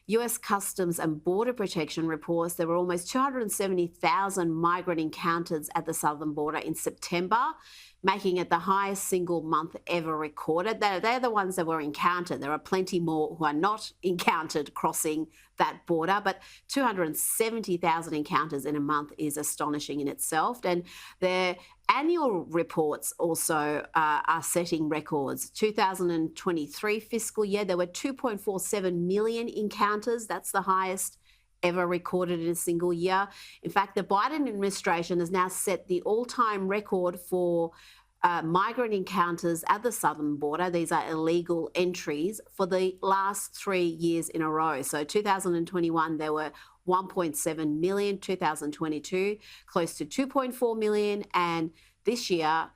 US Customs and Border Protection reports there were almost 270,000 migrant encounters at the southern border in September, making it the highest single month ever recorded. They're the ones that were encountered. There are plenty more who are not encountered crossing that border, but 270,000 encounters in a month is astonishing in itself. And their annual reports also are setting records. 2023 fiscal year, there were 2.47 million encounters. That's the highest ever recorded in a single year. In fact, the Biden administration has now set the all-time record for migrant encounters at the southern border. These are illegal entries for the last 3 years in a row. So 2021, there were 1.7 million, 2022, close to 2.4 million. And this year,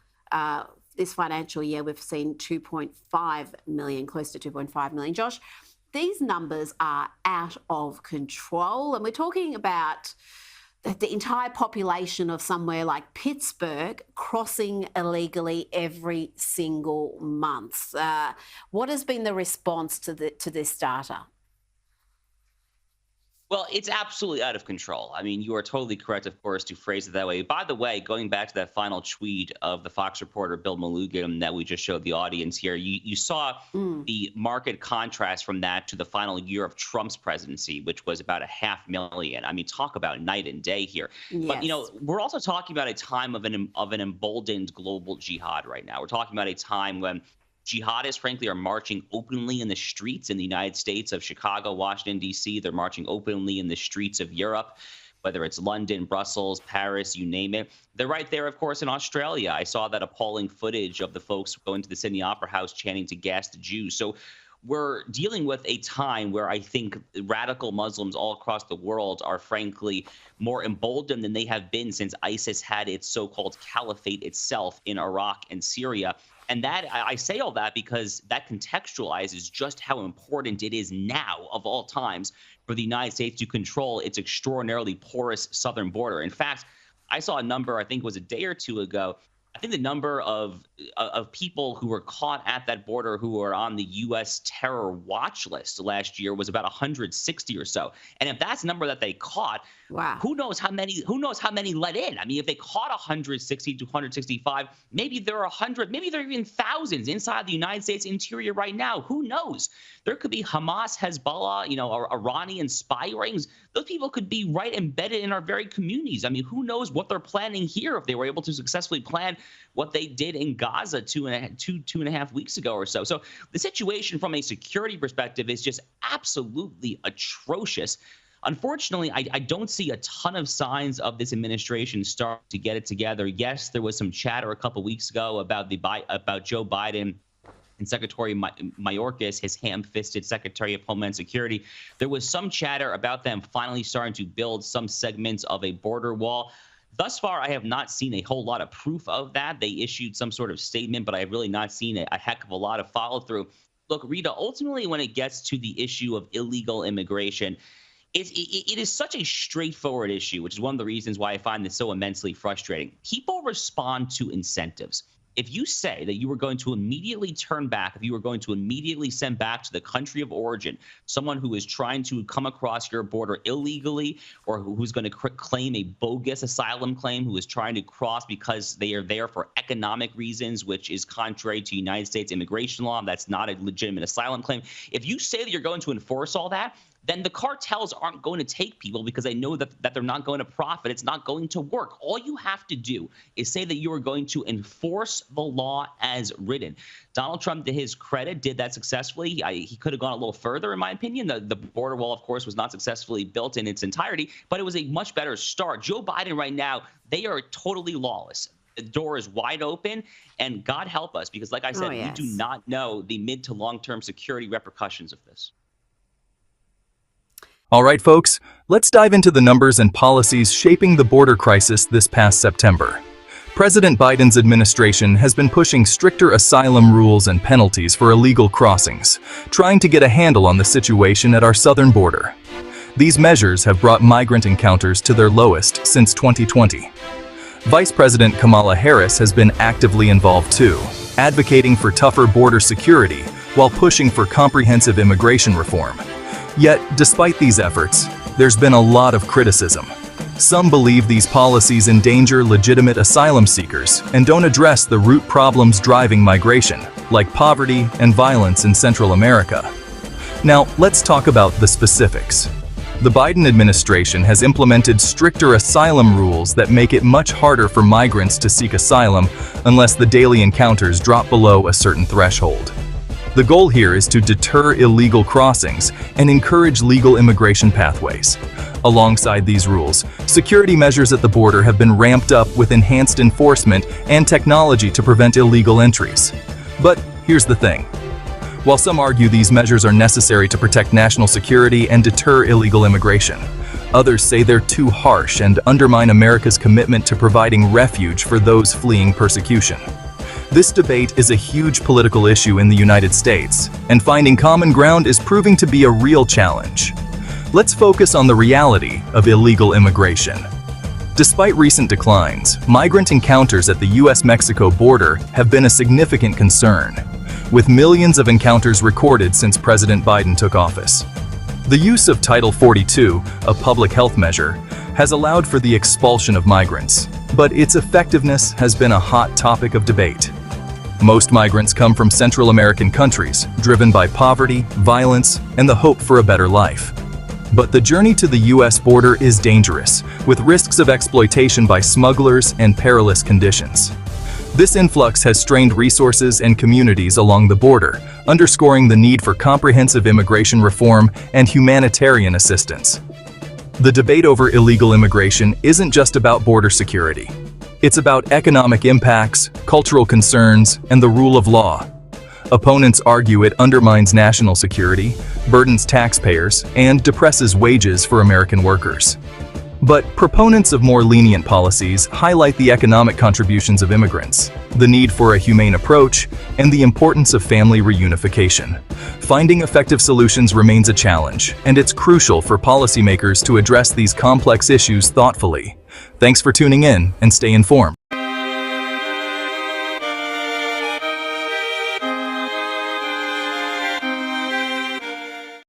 this financial year, we've seen 2.5 million, close to 2.5 million. Josh, these numbers are out of control. And we're talking about the entire population of somewhere like Pittsburgh crossing illegally every single month. What has been the response to this data? Well, it's absolutely out of control. I mean, you are totally correct, of course, to phrase it that way. By the way, going back to that final tweet of the Fox reporter Bill Malugin that we just showed the audience here, you saw the marked contrast from that to the final year of Trump's presidency, which was about 500,000. I mean, talk about night and day here. Yes. But, you know, we're also talking about a time of an emboldened global jihad right now. We're talking about a time when jihadists, frankly, are marching openly in the streets in the United States of Chicago, Washington, D.C. They're marching openly in the streets of Europe, whether it's London, Brussels, Paris, you name it. They're right there, of course, in Australia. I saw that appalling footage of the folks going to the Sydney Opera House chanting to gas the Jews. So we're dealing with a time where I think radical Muslims all across the world are, frankly, more emboldened than they have been since ISIS had its so-called caliphate itself in Iraq and Syria. And that I say all that because that contextualizes just how important it is now of all times for the United States to control its extraordinarily porous southern border. In fact, I saw a number, I think it was a day or two ago. I think the number of people who were caught at that border who were on the U.S. terror watch list last year was about 160 or so. And if that's the number that they caught, wow, who knows how many let in? I mean, if they caught 160 to 165, maybe there are 100, maybe there are even thousands inside the United States interior right now. Who knows? There could be Hamas, Hezbollah, you know, or Iranian spy rings. Those people could be right embedded in our very communities. I mean, who knows what they're planning here if they were able to successfully plan what they did in Gaza two and a half weeks ago or so. So the situation from a security perspective is just absolutely atrocious. Unfortunately, I don't see a ton of signs of this administration starting to get it together. Yes, there was some chatter a couple weeks ago about Joe Biden and Secretary Mayorkas, his ham-fisted Secretary of Homeland Security. There was some chatter about them finally starting to build some segments of a border wall. Thus far, I have not seen a whole lot of proof of that. They issued some sort of statement, but I have really not seen a heck of a lot of follow-through. Look, Rita, ultimately, when it gets to the issue of illegal immigration, it is such a straightforward issue, which is one of the reasons why I find this so immensely frustrating. People respond to incentives. If you say that you were going to immediately turn back, if you were going to immediately send back to the country of origin someone who is trying to come across your border illegally, or who's going to claim a bogus asylum claim, who is trying to cross because they are there for economic reasons, which is contrary to United States immigration law, that's not a legitimate asylum claim. If you say that you're going to enforce all that, then the cartels aren't going to take people because they know that they're not going to profit. It's not going to work. All you have to do is say that you are going to enforce the law as written. Donald Trump, to his credit, did that successfully. He could have gone a little further, in my opinion. The border wall, of course, was not successfully built in its entirety, but it was a much better start. Joe Biden right now, they are totally lawless. The door is wide open, and God help us, because like I said, we do not know the mid to long-term security repercussions of this. All right, folks, let's dive into the numbers and policies shaping the border crisis this past September. President Biden's administration has been pushing stricter asylum rules and penalties for illegal crossings, trying to get a handle on the situation at our southern border. These measures have brought migrant encounters to their lowest since 2020. Vice President Kamala Harris has been actively involved too, advocating for tougher border security while pushing for comprehensive immigration reform. Yet, despite these efforts, there's been a lot of criticism. Some believe these policies endanger legitimate asylum seekers and don't address the root problems driving migration, like poverty and violence in Central America. Now, let's talk about the specifics. The Biden administration has implemented stricter asylum rules that make it much harder for migrants to seek asylum unless the daily encounters drop below a certain threshold. The goal here is to deter illegal crossings and encourage legal immigration pathways. Alongside these rules, security measures at the border have been ramped up with enhanced enforcement and technology to prevent illegal entries. But here's the thing. While some argue these measures are necessary to protect national security and deter illegal immigration, others say they're too harsh and undermine America's commitment to providing refuge for those fleeing persecution. This debate is a huge political issue in the United States, and finding common ground is proving to be a real challenge. Let's focus on the reality of illegal immigration. Despite recent declines, migrant encounters at the US-Mexico border have been a significant concern, with millions of encounters recorded since President Biden took office. The use of Title 42, a public health measure, has allowed for the expulsion of migrants, but its effectiveness has been a hot topic of debate. Most migrants come from Central American countries, driven by poverty, violence, and the hope for a better life. But the journey to the US border is dangerous, with risks of exploitation by smugglers and perilous conditions. This influx has strained resources and communities along the border, underscoring the need for comprehensive immigration reform and humanitarian assistance. The debate over illegal immigration isn't just about border security. It's about economic impacts, cultural concerns, and the rule of law. Opponents argue it undermines national security, burdens taxpayers, and depresses wages for American workers. But proponents of more lenient policies highlight the economic contributions of immigrants, the need for a humane approach, and the importance of family reunification. Finding effective solutions remains a challenge, and it's crucial for policymakers to address these complex issues thoughtfully. Thanks for tuning in, and stay informed.